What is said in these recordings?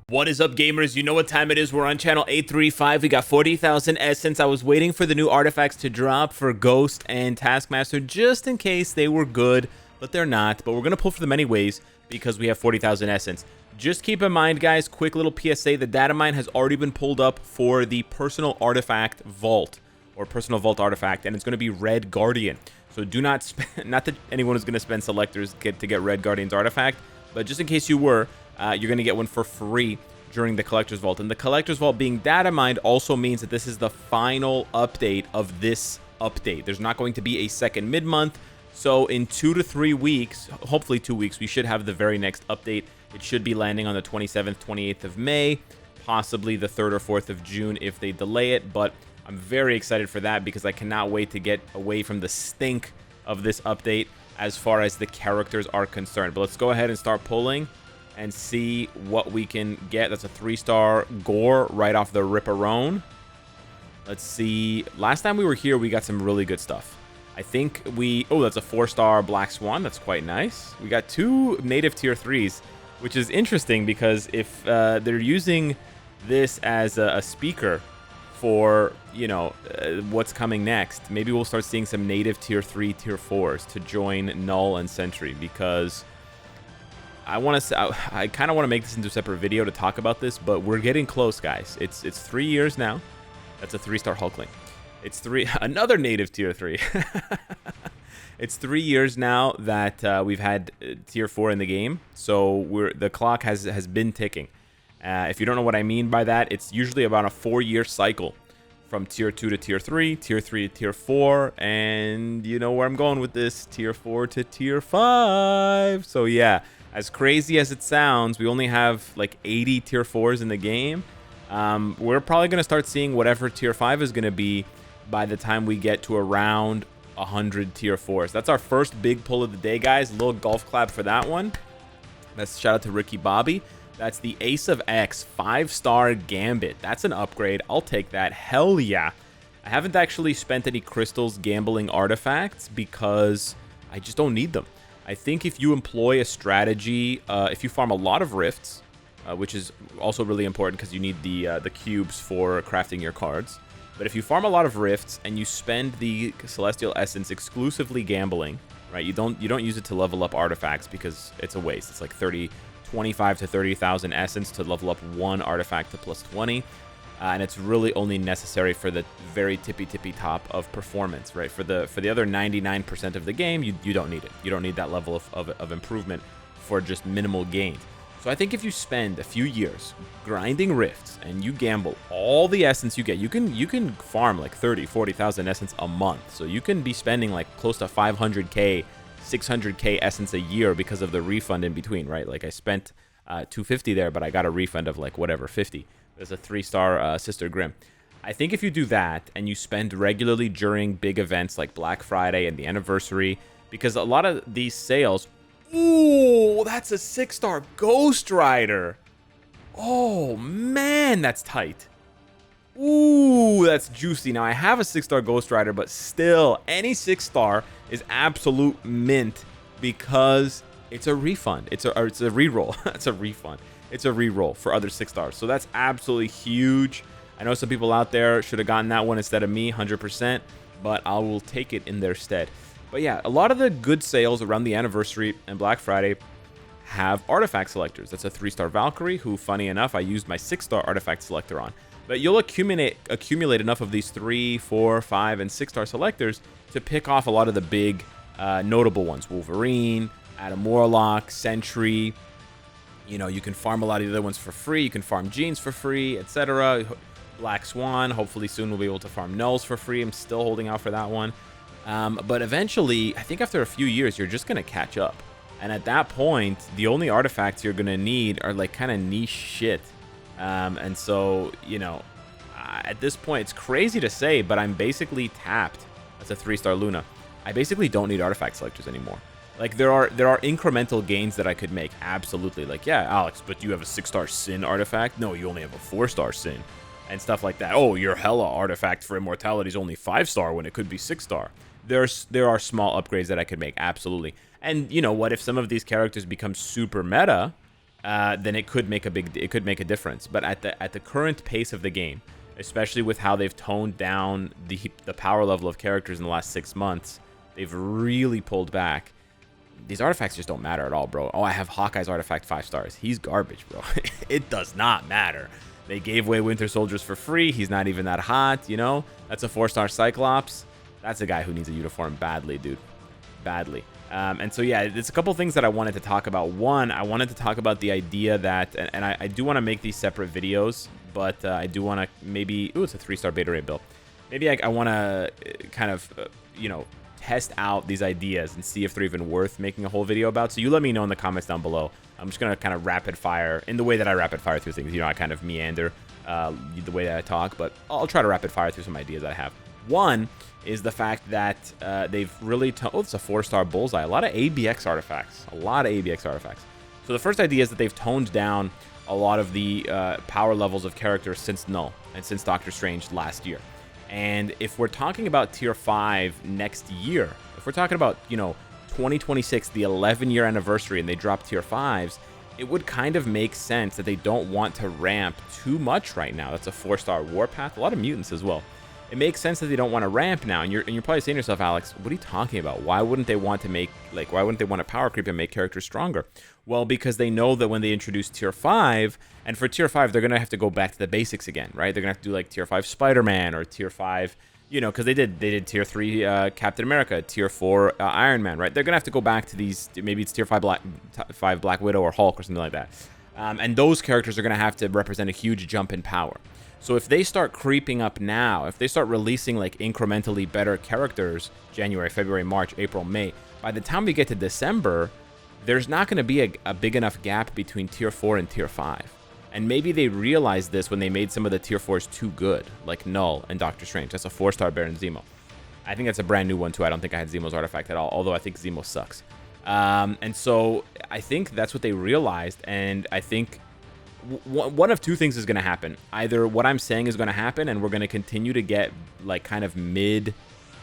What is up, gamers? You know what time it is. We're on channel 835. We got 40,000 essence. I was waiting for the new artifacts to drop for Ghost and Taskmaster just in case they were good, but they're not. But we're going to pull for them anyways because we have 40,000 essence. Just keep in mind, guys, quick little PSA, the data mine has already been pulled up for the personal artifact vault or personal vault artifact, and it's going to be Red Guardian. So do not spend, not that anyone is going to spend selectors to get Red Guardian's artifact, but just in case you were, you're going to get one for free during the Collector's Vault. And the Collector's Vault being data mined also means that this is the final update of this update. There's not going to be a second mid-month. So in 2 to 3 weeks, hopefully 2 weeks, we should have the very next update. It should be landing on the 27th, 28th of May, possibly the 3rd or 4th of June if they delay it. But I'm very excited for that because I cannot wait to get away from the stink of this update as far as the characters are concerned. But let's go ahead and start pulling and see what we can get. That's a 3-star Gore right off the Ripperone. Let's see. Last time we were here, we got some really good stuff. I think we... Oh, that's a 4-star Black Swan. That's quite nice. We got 2 native tier 3s, which is interesting because if they're using this as a speaker for, you know, what's coming next, maybe we'll start seeing some native tier 3, tier 4s to join Null and Sentry, because I kind of want to make this into a separate video to talk about this, but we're getting close, guys. It's 3 years now. That's a 3-star Hulkling. It's another native tier 3. It's 3 years now that we've had tier 4 in the game, so the clock has been ticking. If you don't know what I mean by that, it's usually about a 4-year cycle from tier 2 to tier 3, tier 3 to tier 4, and you know where I'm going with this, tier 4 to tier 5. So yeah, as crazy as it sounds, we only have like 80 tier 4s in the game. We're probably going to start seeing whatever tier 5 is going to be by the time we get to around 100 tier 4s. That's our first big pull of the day, guys. A little golf clap for that one. That's shout out to Ricky Bobby. That's the Ace of X 5-star Gambit. That's an upgrade. I'll take that. Hell yeah. I haven't actually spent any crystals gambling artifacts because I just don't need them. I think if you employ a strategy, if you farm a lot of rifts, which is also really important because you need the cubes for crafting your cards. But if you farm a lot of rifts and you spend the Celestial Essence exclusively gambling, right? You don't use it to level up artifacts because it's a waste. It's like 25 to 30,000 essence to level up one artifact to plus 20. And it's really only necessary for the very tippy top of performance, right? For the other 99% of the game, you don't need it. You don't need that level of improvement for just minimal gains. So I think if you spend a few years grinding rifts and you gamble all the essence you get, you can farm like 30-40,000 essence a month. So you can be spending like close to 500k, 600k essence a year because of the refund in between, right? Like I spent 250 there, but I got a refund of like whatever 50. There's a 3-star Sister Grimm. I think if you do that and you spend regularly during big events like Black Friday and the anniversary, because a lot of these sales... Ooh, that's a 6-star Ghost Rider. Oh, man, that's tight. Ooh, that's juicy. Now, I have a 6-star Ghost Rider, but still, any 6-star is absolute mint because it's a refund. It's a reroll. It's a refund. It's a reroll for other 6-stars. So that's absolutely huge. I know some people out there should have gotten that one instead of me, 100%, but I will take it in their stead. But yeah, a lot of the good sales around the anniversary and Black Friday have artifact selectors. That's a 3-star Valkyrie, who, funny enough, I used my 6-star artifact selector on. But you'll accumulate enough of these 3, 4, 5, and 6-star selectors to pick off a lot of the big notable ones. Wolverine, Adam Warlock, Sentry. You know, you can farm a lot of the other ones for free. You can farm Jeans for free, etc. Black Swan. Hopefully soon we'll be able to farm Nulls for free. I'm still holding out for that one. But eventually, I think after a few years, you're just going to catch up. And at that point, the only artifacts you're going to need are like kind of niche shit. And so, you know, at this point, it's crazy to say, but I'm basically tapped. That's a 3-star Luna. I basically don't need artifact selectors anymore. Like, there are incremental gains that I could make. Absolutely. Like, yeah, Alex, but you have a 6-star Sin artifact? No, you only have a 4-star Sin. And stuff like that. Oh, your Hela artifact for immortality is only 5-star when it could be 6-star. There are small upgrades that I could make, absolutely. And you know what? If some of these characters become super meta, then it could make a difference. But at the current pace of the game, especially with how they've toned down the power level of characters in the last 6 months, they've really pulled back. These artifacts just don't matter at all, bro. Oh, I have Hawkeye's artifact 5 stars. He's garbage, bro. It does not matter. They gave away Winter Soldiers for free. He's not even that hot, you know? That's a 4-star Cyclops. That's a guy who needs a uniform badly, dude. Badly. And so, yeah, there's a couple things that I wanted to talk about. One, I wanted to talk about the idea that, and I do want to make these separate videos, but I do want to maybe, ooh, it's a 3-star beta ray build. Maybe I want to kind of, you know, test out these ideas and see if they're even worth making a whole video about. So you let me know in the comments down below. I'm just going to kind of rapid fire in the way that I rapid fire through things. You know, I kind of meander the way that I talk, but I'll try to rapid fire through some ideas that I have. One is the fact that they've really, oh, it's a 4-star Bullseye. A lot of ABX artifacts. So the first idea is that they've toned down a lot of the power levels of characters since Null and since Doctor Strange last year. And if we're talking about tier 5 next year, if we're talking about, you know, 2026, the 11-year anniversary, and they drop tier 5s, it would kind of make sense that they don't want to ramp too much right now. That's a 4-star Warpath, a lot of mutants as well. It makes sense that they don't want to ramp now, and you're probably saying to yourself, Alex, what are you talking about? Why wouldn't they want to make, like, why wouldn't they want to power creep and make characters stronger? Well, because they know that when they introduce tier 5, and for tier 5, they're going to have to go back to the basics again, right? They're going to have to do like tier 5 Spider-Man or tier 5, you know, because they did tier 3 Captain America, tier 4 Iron Man, right? They're going to have to go back to these, maybe it's tier 5 Black Widow or Hulk or something like that. And those characters are going to have to represent a huge jump in power. So if they start creeping up now, if they start releasing like incrementally better characters, January, February, March, April, May, by the time we get to December, there's not going to be a big enough gap between tier 4 and tier 5. And maybe they realized this when they made some of the tier 4s too good, like Null and Doctor Strange. That's a 4-star Baron Zemo. I think that's a brand new one too. I don't think I had Zemo's artifact at all, although I think Zemo sucks. And so I think that's what they realized, and I think one of two things is going to happen. Either what I'm saying is going to happen, and we're going to continue to get like kind of mid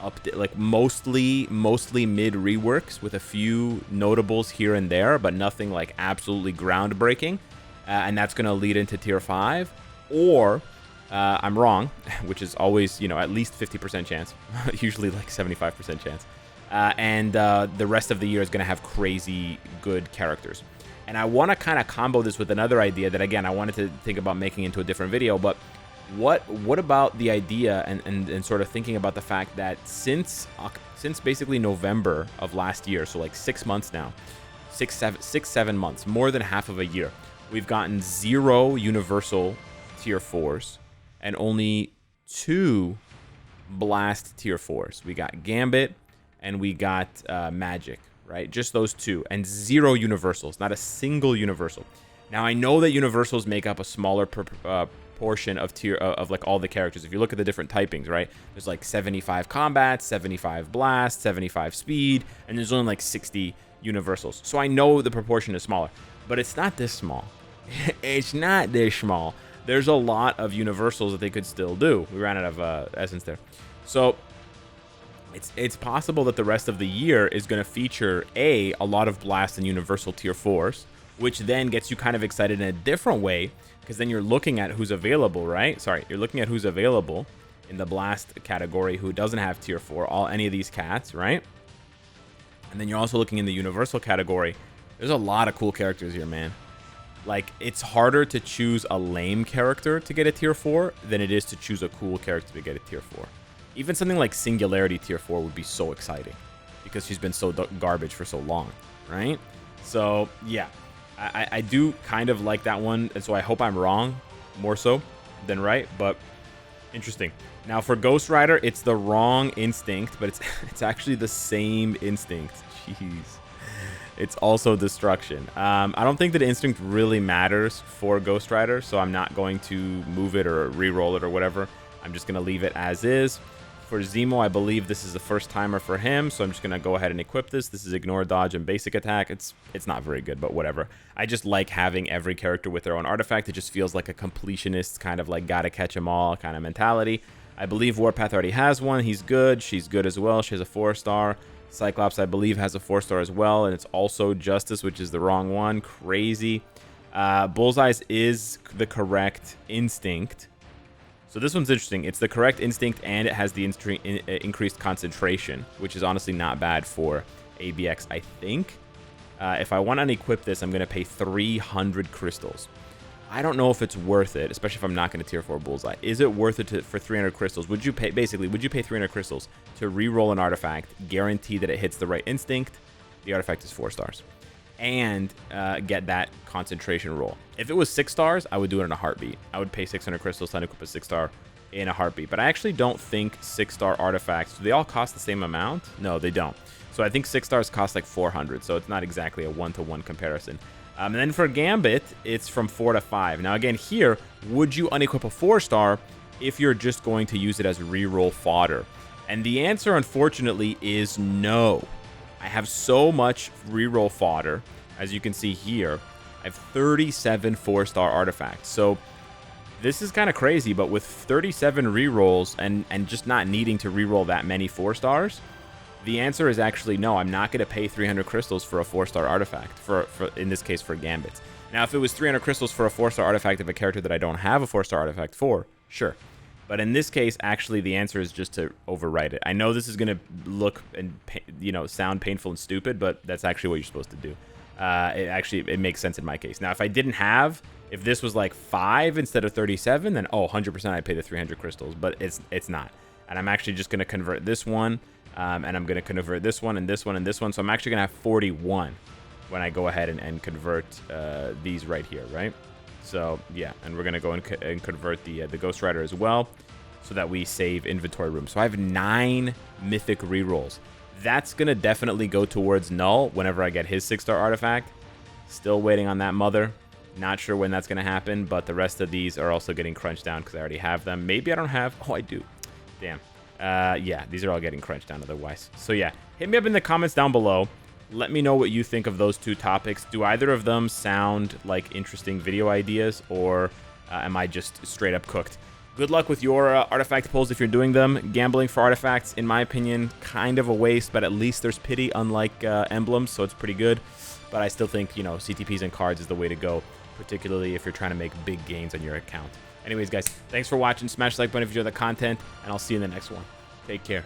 update, like mostly mid reworks with a few notables here and there, but nothing like absolutely groundbreaking, and that's going to lead into tier 5. Or I'm wrong, which is always, you know, at least 50% chance, usually like 75% chance, and the rest of the year is going to have crazy good characters. And I want to kind of combo this with another idea that, again, I wanted to think about making into a different video. But what about the idea and sort of thinking about the fact that since basically November of last year, so like 6 months now, 7 months, more than half of a year, we've gotten 0 universal tier 4s and only 2 blast tier 4s. We got Gambit and we got Magic. Right, just those 2, and 0 universals, not a single universal. Now I know that universals make up a smaller portion of tier of like all the characters. If you look at the different typings, right, there's like 75 combat, 75 blast, 75 speed, and there's only like 60 universals. So I know the proportion is smaller, but it's not this small. It's not this small. There's a lot of universals that they could still do. We ran out of essence there, so it's possible that the rest of the year is going to feature a lot of blast and universal tier 4s, which then gets you kind of excited in a different way, because then you're looking at who's available, right? Sorry, you're looking at who's available in the blast category who doesn't have tier 4, any of these cats, right? And then you're also looking in the universal category. There's a lot of cool characters here, man. Like, it's harder to choose a lame character to get a tier 4 than it is to choose a cool character to get a tier 4. Even something like Singularity tier 4 would be so exciting because she's been so garbage for so long, right? So, yeah, I do kind of like that one, and so I hope I'm wrong more so than right, but interesting. Now, for Ghost Rider, it's the wrong instinct, but it's actually the same instinct. Jeez. It's also destruction. I don't think that instinct really matters for Ghost Rider, so I'm not going to move it or re-roll it or whatever. I'm just going to leave it as is. For Zemo, I believe this is the first timer for him, so I'm just going to go ahead and equip this. This is Ignore, Dodge, and Basic Attack. It's not very good, but whatever. I just like having every character with their own artifact. It just feels like a completionist kind of like gotta catch them all kind of mentality. I believe Warpath already has one. He's good. She's good as well. She has a 4-star. Cyclops, I believe, has a 4-star as well, and it's also Justice, which is the wrong one. Crazy. Bullseye's is the correct instinct. So this one's interesting. It's the correct instinct, and it has the increased concentration, which is honestly not bad for ABX, I think. If I want to unequip this, I'm going to pay 300 crystals. I don't know if it's worth it, especially if I'm not going to tier 4 Bullseye. Is it worth it for 300 crystals? Would you pay, basically, would you pay 300 crystals to re-roll an artifact, guarantee that it hits the right instinct, the artifact is 4 stars, and get that concentration roll? If it was 6 stars, I would do it in a heartbeat. I would pay 600 crystals to unequip a 6-star in a heartbeat. But I actually don't think 6-star artifacts, do they all cost the same amount? No, they don't. So I think 6 stars cost like 400, so it's not exactly a one-to-one comparison. And then for Gambit, it's from 4 to 5. Now again, here, would you unequip a 4-star if you're just going to use it as reroll fodder? And the answer, unfortunately, is no. I have so much reroll fodder, as you can see here. I have 37 4-star artifacts. So this is kind of crazy, but with 37 rerolls and just not needing to reroll that many 4-stars, the answer is actually no. I'm not going to pay 300 crystals for a 4-star artifact, for in this case for Gambit. Now, if it was 300 crystals for a 4-star artifact of a character that I don't have a 4-star artifact for, sure. But in this case, actually, the answer is just to overwrite it. I know this is going to look and sound painful and stupid, but that's actually what you're supposed to do. It makes sense in my case. Now, if I didn't have, if this was like 5 instead of 37, then 100% I'd pay the 300 crystals. But it's not. And I'm actually just going to convert this one. And I'm going to convert this one and this one and this one. So I'm actually going to have 41 when I go ahead and convert these right here, right? So, yeah. And we're going to go and convert the Ghost Rider as well so that we save inventory room. So I have 9 mythic rerolls. That's going to definitely go towards Null whenever I get his 6-star artifact. Still waiting on that mother. Not sure when that's going to happen, but the rest of these are also getting crunched down because I already have them. Maybe I don't have... Oh, I do. Damn. Yeah, these are all getting crunched down otherwise. So yeah, hit me up in the comments down below. Let me know what you think of those 2 topics. Do either of them sound like interesting video ideas, or am I just straight up cooked? Good luck with your artifact pulls if you're doing them. Gambling for artifacts, in my opinion, kind of a waste, but at least there's pity, unlike emblems, so it's pretty good. But I still think, CTPs and cards is the way to go, particularly if you're trying to make big gains on your account. Anyways, guys, thanks for watching. Smash the like button if you enjoy the content, and I'll see you in the next one. Take care.